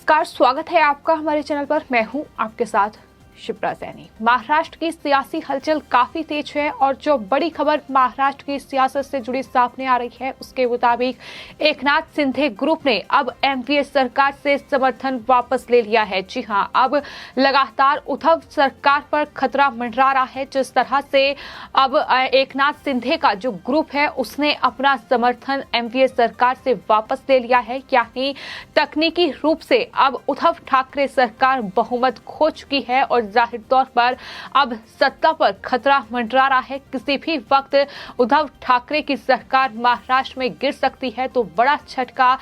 नमस्कार, स्वागत है आपका हमारे चैनल पर। मैं हूं आपके साथ शिप्रा सैनी। महाराष्ट्र की सियासी हलचल काफी तेज है और जो बड़ी खबर महाराष्ट्र की सियासत से जुड़ी सामने आ रही है उसके मुताबिक एकनाथ शिंदे ग्रुप ने अब एमपी सरकार से समर्थन वापस ले लिया है। जी हां, अब लगातार उद्धव सरकार पर खतरा मंडरा रहा है। जिस तरह से अब एकनाथ शिंदे का जो ग्रुप है उसने अपना समर्थन एमपी सरकार से वापस ले लिया है, यानी तकनीकी रूप से अब उद्धव ठाकरे सरकार बहुमत खो चुकी है और जाहिर तौर पर अब सत्ता पर खतरा मंडरा रहा है। किसी भी वक्त उद्धव ठाकरे की सरकार महाराष्ट्र में गिर सकती है। तो बड़ा झटका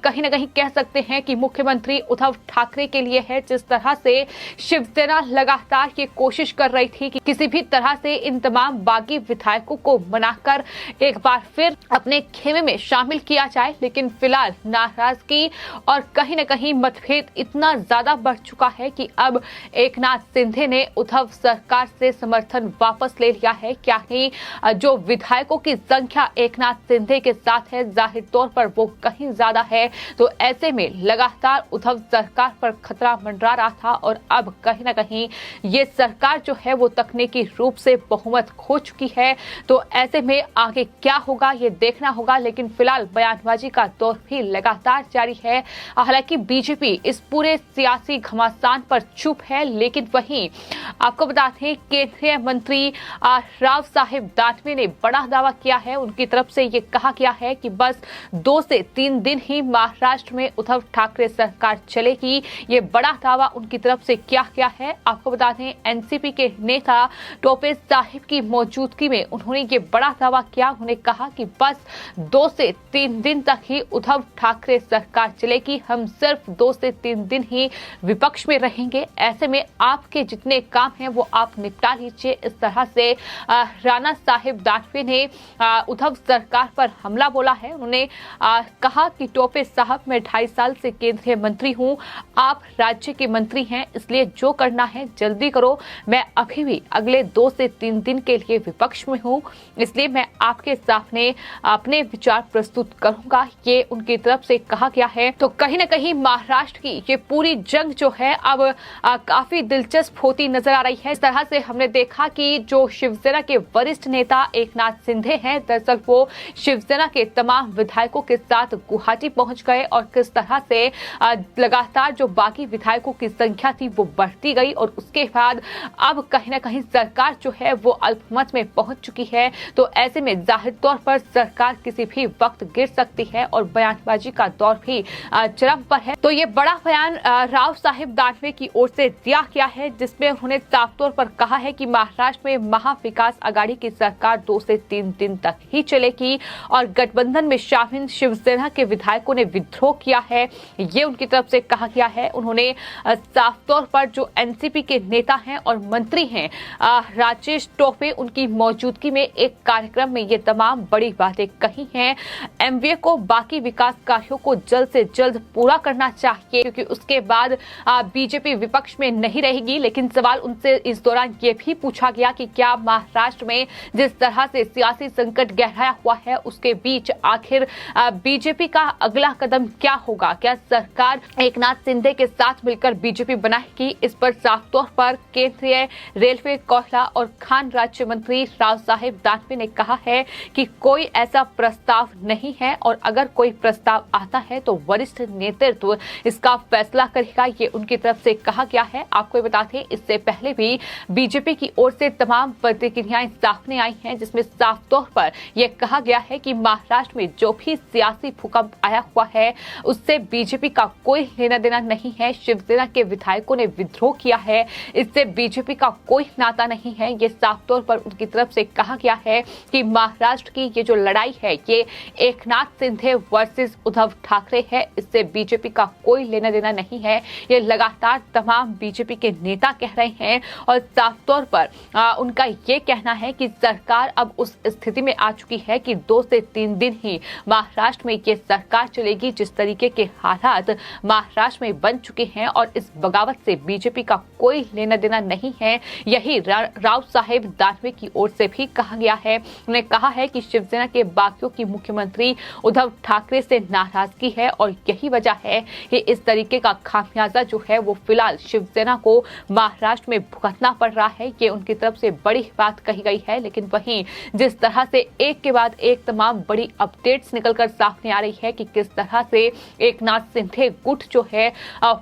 कहीं ना कहीं कह सकते हैं कि मुख्यमंत्री उद्धव ठाकरे के लिए है। जिस तरह से शिवसेना लगातार ये कोशिश कर रही थी कि किसी भी तरह से इन तमाम बागी विधायकों को मनाकर एक बार फिर अपने खेमे में शामिल किया जाए, लेकिन फिलहाल नाराजगी और कहीं ना कहीं मतभेद इतना ज्यादा बढ़ चुका है कि अब एकनाथ शिंदे ने उद्धव सरकार से समर्थन वापस ले लिया है। क्योंकि जो विधायकों की संख्या एकनाथ शिंदे के साथ है, जाहिर तौर पर वो कहीं ज्यादा है। तो ऐसे में लगातार उद्धव सरकार पर खतरा मंडरा रहा था और अब कहीं ना कहीं ये सरकार जो है वो तकनीकी रूप से बहुमत खो चुकी है। तो ऐसे में आगे क्या होगा ये देखना होगा, लेकिन फिलहाल बयानबाजी का दौर भी लगातार जारी है। हालांकि बीजेपी इस पूरे सियासी घमासान पर चुप है, लेकिन वहीं आपको बता दें केंद्रीय मंत्री राव साहेब दानवे ने बड़ा दावा किया है। उनकी तरफ से ये कहा गया है कि बस 2 से 3 दिन ही महाराष्ट्र में उद्धव ठाकरे सरकार चलेगी। ये बड़ा दावा उनकी तरफ से किया गया है। आपको बता दें एनसीपी के नेता टोपे साहिब की मौजूदगी में उन्होंने ये बड़ा दावा किया। उन्होंने कहा कि बस 2 से 3 दिन तक ही उद्धव ठाकरे सरकार चलेगी। हम सिर्फ 2 से 3 दिन ही विपक्ष में रहेंगे। ऐसे में आपके जितने काम हैं वो आप निपटा लीजिए। इस तरह से राणा साहेब दानवे ने उद्धव सरकार पर हमला बोला है। उन्होंने कहा कि टोपे साहब, मैं 2.5 साल से केंद्रीय मंत्री हूं, आप राज्य के मंत्री हैं, इसलिए जो करना है जल्दी करो। मैं अभी भी अगले 2 से 3 दिन के लिए विपक्ष में हूं, इसलिए मैं आपके सामने अपने विचार प्रस्तुत करूंगा। ये उनकी तरफ से कहा गया है। तो कहीं ना कहीं महाराष्ट्र की ये पूरी जंग जो है अब काफी दिलचस्प होती नजर आ रही है। इस तरह से हमने देखा कि जो शिवसेना के वरिष्ठ नेता एकनाथ शिंदे हैं, दरअसल वो शिवसेना के तमाम विधायकों के साथ गुवाहाटी पहुंच गए और किस तरह से लगातार जो बाकी विधायकों की संख्या थी वो बढ़ती गई और उसके बाद अब कहीं ना कहीं सरकार जो है वो अल्पमत में पहुंच चुकी है। तो ऐसे में जाहिर तौर पर सरकार किसी भी वक्त गिर सकती है और बयानबाजी का दौर भी चरम पर है। तो ये बड़ा बयान राव साहेब दानवे की ओर से दिया गया है, जिसमें उन्होंने साफ तौर पर कहा है कि महाराष्ट्र में महाविकास आघाड़ी की सरकार 2 से 3 दिन तक ही चलेगी और गठबंधन में शामिल शिवसेना के विधायकों ने विद्रोह किया है, ये उनकी तरफ से कहा गया है। उन्होंने साफ तौर पर जो एनसीपी के नेता हैं और मंत्री हैं राजेश टोपे, उनकी मौजूदगी में एक कार्यक्रम में ये तमाम बड़ी बातें कही हैं। एमवीए को बाकी विकास कार्यों को जल्द से जल्द पूरा करना चाहिए, क्योंकि उसके बाद बीजेपी विपक्ष में नहीं रहेगी। लेकिन सवाल उनसे इस दौरान ये भी पूछा गया कि क्या महाराष्ट्र में जिस तरह से सियासी संकट गहराया हुआ है उसके बीच आखिर बीजेपी का अगला कदम क्या होगा? क्या सरकार एकनाथ शिंदे के साथ मिलकर बीजेपी बनाएगी? इस पर साफ तौर पर केंद्रीय रेलवे, कोयला और खान राज्य मंत्री राव साहेब दानवे ने कहा है कि कोई ऐसा प्रस्ताव नहीं है और अगर कोई प्रस्ताव आता है तो वरिष्ठ नेतृत्व इसका फैसला करेगा, ये उनकी तरफ से कहा गया है। आपको बता दें इससे पहले भी बीजेपी की ओर से तमाम प्रतिक्रियाएं सामने आई हैं, जिसमें साफ तौर पर यह कहा गया है कि महाराष्ट्र में जो भी सियासी भूकंप आया हुआ है उससे बीजेपी का कोई लेना देना नहीं है। शिवसेना के विधायकों ने विद्रोह किया है, इससे बीजेपी का कोई नाता नहीं है। ये साफ तौर पर उनकी तरफ से कहा गया है कि महाराष्ट्र की ये जो लड़ाई है ये एकनाथ शिंदे वर्सेस उद्धव ठाकरे है, इससे बीजेपी का कोई लेना देना नहीं है। ये लगातार तमाम बीजेपी के नेता कह रहे हैं और साफ तौर पर उनका ये कहना है कि सरकार अब उस स्थिति में आ चुकी है कि 2 से 3 दिन ही महाराष्ट्र में ये सरकार चलेगी। जिस तरीके के हालात महाराष्ट्र में बन चुके हैं और इस बगावत से बीजेपी का कोई लेना देना नहीं है, यही राव साहेब दानवे की ओर से भी कहा गया है। उन्होंने कहा है कि शिवसेना के बागियों की मुख्यमंत्री उद्धव ठाकरे से नाराजगी है और यही वजह है कि इस तरीके का खामियाजा जो है वो फिलहाल शिवसेना को महाराष्ट्र में भुगतना पड़ रहा है। ये उनकी तरफ से बड़ी बात कही गई है, लेकिन वहीं जिस तरह से एक के बाद एक तमाम बड़ी अपडेट्स निकलकर सामने आ रही है कि किस तरह से एकनाथ शिंदे गुट जो है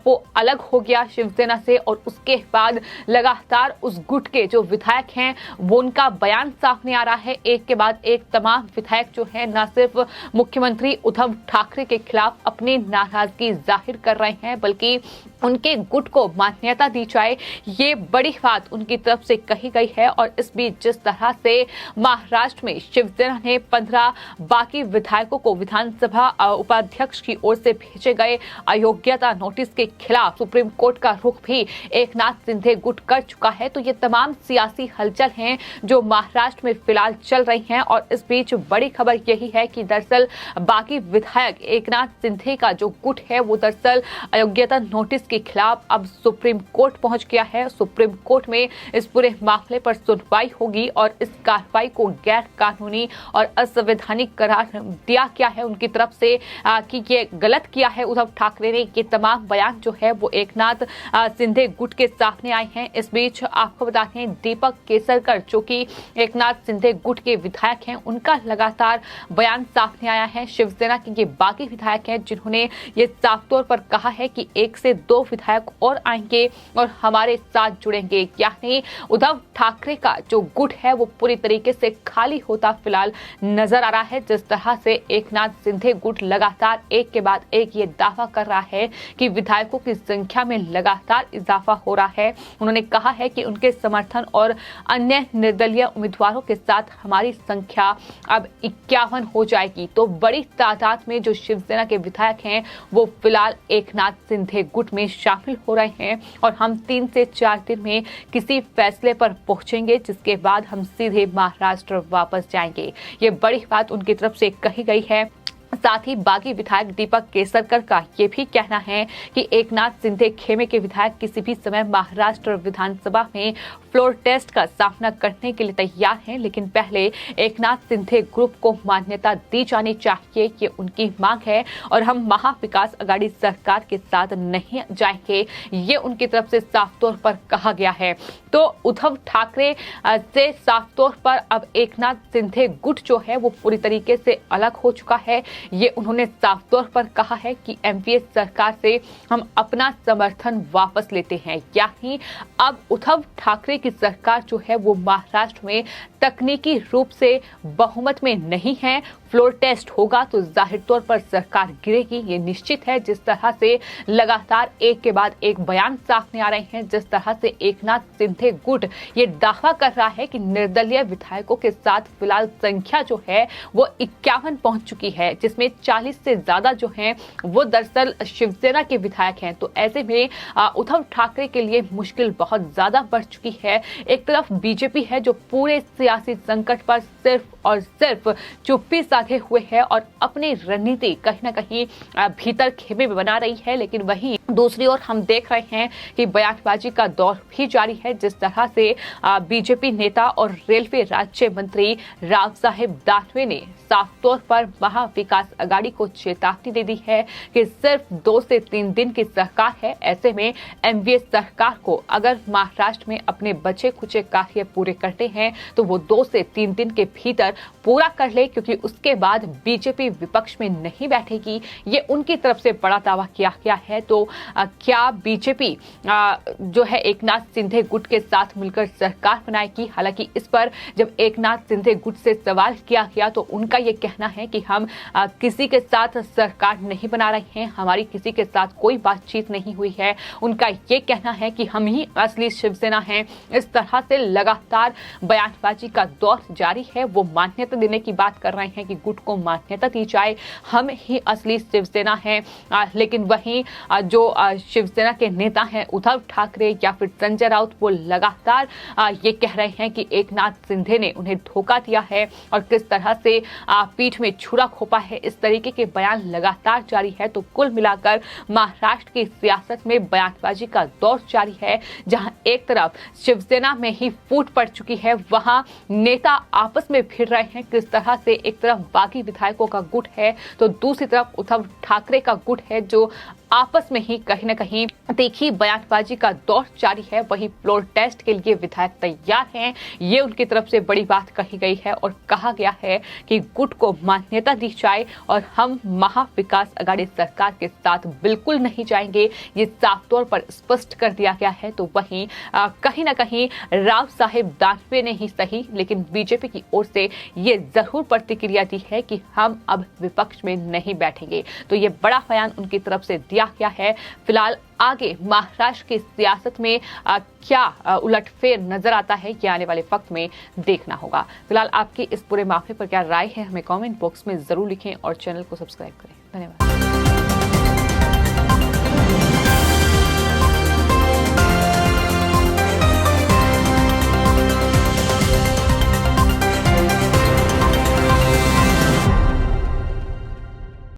वो अलग हो गया शिवसेना से और उसके बाद लगातार उस गुट के जो विधायक हैं वो उनका बयान सामने आ रहा है। एक के बाद एक तमाम विधायक जो है न सिर्फ मुख्यमंत्री उद्धव ठाकरे के खिलाफ अपनी नाराजगी जाहिर कर रहे हैं, बल्कि उनके गुट को मान्यता दी जाए, ये बड़ी बात उनकी तरफ से कही गई है। और इस बीच जिस तरह से महाराष्ट्र में शिवसेना ने 15 बाकी विधायकों को विधानसभा उपाध्यक्ष की ओर से भेजे गए अयोग्यता नोटिस के खिलाफ सुप्रीम कोर्ट का रुख भी एकनाथ शिंदे गुट कर चुका है, तो ये तमाम सियासी हलचल हैं जो महाराष्ट्र में फिलहाल चल रही हैं। और इस बीच बड़ी खबर यही है कि दरअसल बाकी विधायक एकनाथ शिंदे का जो गुट है वो दरअसल अयोग्यता नोटिस के खिलाफ अब सुप्रीम कोर्ट पहुंच गया है। सुप्रीम कोर्ट में इस पूरे मामले पर सुनवाई होगी और इस कार्रवाई को गैर कानूनी और असंवैधानिक करार दिया गया है उनकी तरफ से कि ये गलत किया है उद्धव ठाकरे ने। ये तमाम बयान जो है वो एकनाथ शिंदे गुट के सामने आए हैं। इस बीच आपको बता दें दीपक केसरकर जो कि एकनाथ शिंदे गुट के विधायक हैं, उनका लगातार बयान सामने आया है। शिवसेना के ये बाकी विधायक हैं जिन्होंने ये साफ तौर पर कहा है कि 1 से 2 विधायक और आएंगे और हमारे साथ जुड़ेंगे, यानी उद्धव ठाकरे का जो गुट है वो पूरी तरीके से खाली होता फिलहाल नजर आ रहा है। जिस तरह से एकनाथ शिंदे गुट लगातार एक के बाद एक ये दावा कर रहा है कि विधायकों की संख्या में लगातार इजाफा हो रहा है। उन्होंने कहा है कि उनके समर्थन और अन्य निर्दलीय उम्मीदवारों के साथ हमारी संख्या अब 51 हो जाएगी। तो बड़ी तादाद में जो शिवसेना के विधायक हैं वो फिलहाल एकनाथ शिंदे गुट में शामिल हो रहे हैं और हम 3 से 4 दिन में किसी फैसले पर पहुंचेंगे, जिसके बाद हम सीधे महाराष्ट्र वापस जाएंगे। ये बड़ी बात उनकी तरफ से कही गई है। साथ ही बागी विधायक दीपक केसरकर का ये भी कहना है कि एकनाथ शिंदे खेमे के विधायक किसी भी समय महाराष्ट्र विधानसभा में फ्लोर टेस्ट का सामना करने के लिए तैयार हैं, लेकिन पहले एकनाथ शिंदे ग्रुप को मान्यता दी जानी चाहिए, ये उनकी मांग है और हम महाविकास आघाड़ी सरकार के साथ नहीं जाएंगे, ये उनकी तरफ से साफ तौर पर कहा गया है। तो उद्धव ठाकरे से साफ तौर पर अब एकनाथ शिंदे गुट जो है वो पूरी तरीके से अलग हो चुका है। ये उन्होंने साफ तौर पर कहा है कि एमपीए सरकार से हम अपना समर्थन वापस लेते हैं, यानी अब उद्धव ठाकरे की सरकार जो है वो महाराष्ट्र में तकनीकी रूप से बहुमत में नहीं है। फ्लोर टेस्ट होगा तो जाहिर तौर पर सरकार गिरेगी, ये निश्चित है। जिस तरह से लगातार एक के बाद एक बयान सामने आ रहे हैं, जिस तरह से एकनाथ शिंदे गुट ये दावा कर रहा है कि निर्दलीय विधायकों के साथ फिलहाल संख्या जो है वो 51 पहुंच चुकी है, जिसमें 40 से ज्यादा जो हैं वो दरअसल शिवसेना के विधायक हैं। तो ऐसे में उद्धव ठाकरे के लिए मुश्किल बहुत ज्यादा बढ़ चुकी है। एक तरफ बीजेपी है जो पूरे सियासी संकट पर सिर्फ और सिर्फ चुप्पी साधे हुए है और अपनी रणनीति कहीं ना कहीं भीतर खेमे में बना रही है, लेकिन वहीं दूसरी ओर हम देख रहे हैं कि बयानबाजी का दौर भी जारी है। जिस तरह से बीजेपी नेता और रेलवे राज्य मंत्री राव साहेब दानवे ने साफ तौर पर महाविकास आघाड़ी को चेतावनी दे दी है कि सिर्फ 2 से 3 दिन की सरकार है। ऐसे में एमवीए सरकार को अगर महाराष्ट्र में अपने बचे खुचे कार्य पूरे करते हैं तो वो 2 से 3 दिन के भीतर पूरा कर ले, क्योंकि उसके बाद बीजेपी विपक्ष में नहीं बैठेगी। ये उनकी तरफ से बड़ा दावा किया गया है। तो क्या बीजेपी जो है एकनाथ शिंदे गुट के साथ मिलकर सरकार बनाएगी? हालांकि इस पर जब एकनाथ शिंदे गुट से सवाल किया गया तो उनका ये कहना है कि हम किसी के साथ सरकार नहीं बना रहे हैं, हमारी किसी के साथ कोई बातचीत नहीं हुई है। उनका ये कहना है कि हम ही असली शिवसेना हैं। इस तरह से लगातार बयानबाजी का दौर जारी है। वो मान्यता देने की बात कर रहे हैं कि गुट को मान्यता दी जाए, हम ही असली शिवसेना हैं। लेकिन वहीं जो शिवसेना के नेता हैं उद्धव ठाकरे या फिर संजय राउत, वो लगातार ये कह रहे हैं कि एकनाथ शिंदे ने उन्हें धोखा दिया है और किस तरह से पीठ में छुरा खोपा है। इस तरीके के बयान लगातार जारी है। तो कुल मिलाकर महाराष्ट्र की सियासत में बयानबाजी का दौर जारी है, जहां एक तरफ शिवसेना में ही फूट पड़ चुकी है, वहां नेता आपस में भिड़ रहे हैं। किस तरह से एक तरफ बागी विधायकों का गुट है तो दूसरी तरफ उद्धव ठाकरे का गुट है, जो आपस में ही कहीं न कहीं तीखी बयानबाजी का दौर जारी है। वही फ्लोर टेस्ट के लिए विधायक तैयार हैं, ये उनकी तरफ से बड़ी बात कही गई है और कहा गया है कि गुट को मान्यता दी जाए और हम महाविकास अघाड़ी सरकार के साथ बिल्कुल नहीं जाएंगे, ये साफ तौर पर स्पष्ट कर दिया गया है। तो वहीं कहीं न कहीं राव साहेब दानवे ने ही सही, लेकिन बीजेपी की ओर से ये जरूर प्रतिक्रिया दी है कि हम अब विपक्ष में नहीं बैठेंगे। तो ये बड़ा बयान उनकी तरफ से दिया गया है। फिलहाल आगे महाराष्ट्र की सियासत में क्या उलटफेर नजर आता है, ये आने वाले वक्त में देखना होगा। फिलहाल आपकी इस पूरे मामले पर क्या राय है, हमें कमेंट बॉक्स में जरूर लिखें और चैनल को सब्सक्राइब करें। धन्यवाद।